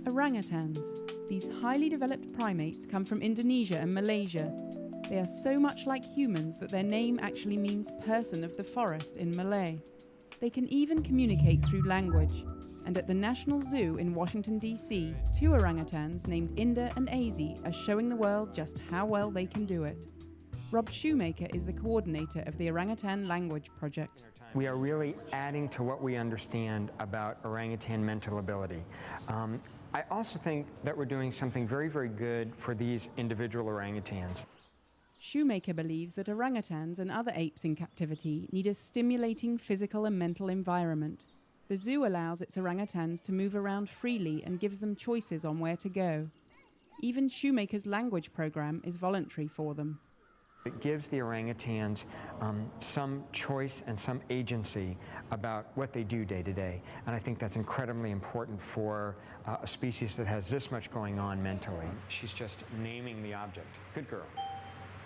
Orangutans. These highly developed primates come from Indonesia and Malaysia. They are so much like humans that their name actually means person of the forest in Malay. They can even communicate through language. And at the National Zoo in Washington, D.C., 2 orangutans named Inda and Azy are showing the world just how well they can do it. Rob Shoemaker is the coordinator of the Orangutan Language Project. We are really adding to what we understand about orangutan mental ability. I also think that we're doing something very, very good for these individual orangutans. Shoemaker believes that orangutans and other apes in captivity need a stimulating physical and mental environment. The zoo allows its orangutans to move around freely and gives them choices on where to go. Even Shoemaker's language program is voluntary for them. It gives the orangutans some choice and some agency about what they do day to day. And I think that's incredibly important for a species that has this much going on mentally. She's just naming the object. Good girl.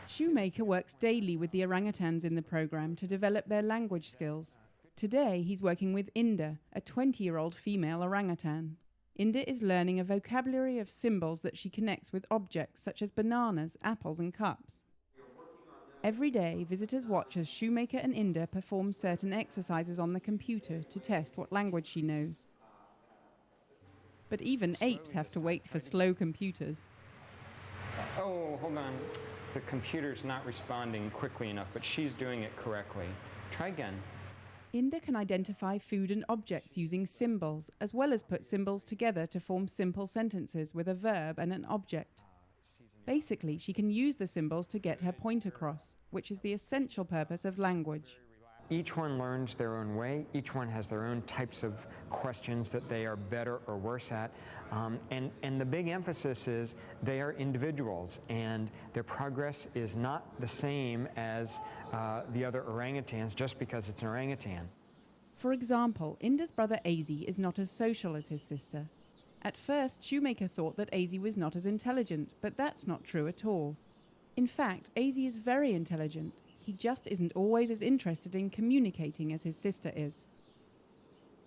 Shoemaker works daily with the orangutans in the program to develop their language skills. Today, he's working with Inda, a 20-year-old female orangutan. Inda is learning a vocabulary of symbols that she connects with objects such as bananas, apples, and cups. Every day, visitors watch as Shoemaker and Inda perform certain exercises on the computer to test what language she knows. But even apes have to wait for slow computers. Oh, hold on. The computer's not responding quickly enough, but she's doing it correctly. Try again. Inda can identify food and objects using symbols, as well as put symbols together to form simple sentences with a verb and an object. Basically, she can use the symbols to get her point across, which is the essential purpose of language. Each one learns their own way. Each one has their own types of questions that they are better or worse at. And the big emphasis is they are individuals, and their progress is not the same as the other orangutans just because it's an orangutan. For example, Inda's brother Azy is not as social as his sister. At first, Shoemaker thought that Azy was not as intelligent, but that's not true at all. In fact, Azy is very intelligent. He just isn't always as interested in communicating as his sister is.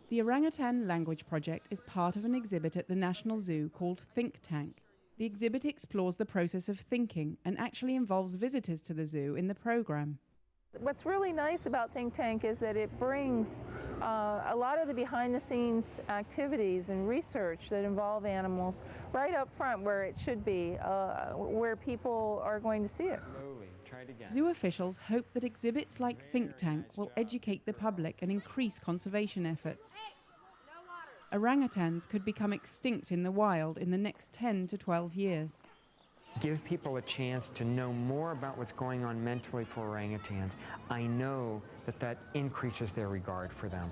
The Orangutan Language Project is part of an exhibit at the National Zoo called Think Tank. The exhibit explores the process of thinking and actually involves visitors to the zoo in the program. What's really nice about Think Tank is that it brings a lot of the behind-the-scenes activities and research that involve animals right up front where it should be, where people are going to see it. Zoo officials hope that exhibits like Think Tank will educate the public and increase conservation efforts. Orangutans could become extinct in the wild in the next 10 to 12 years. Give people a chance to know more about what's going on mentally for orangutans. I know that that increases their regard for them.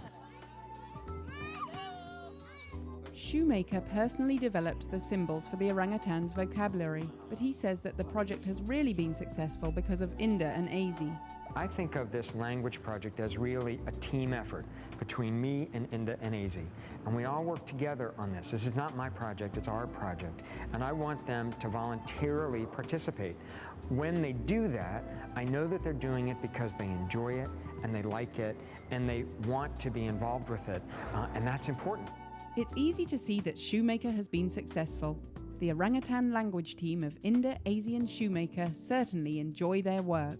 Shoemaker personally developed the symbols for the orangutan's vocabulary, but he says that the project has really been successful because of Inda and Azy. I think of this language project as really a team effort between me and Inda and Azy. And we all work together on this. This is not my project, it's our project. And I want them to voluntarily participate. When they do that, I know that they're doing it because they enjoy it and they like it and they want to be involved with it. And that's important. It's easy to see that Shoemaker has been successful. The orangutan language team of Inda, Azy and Shoemaker certainly enjoy their work.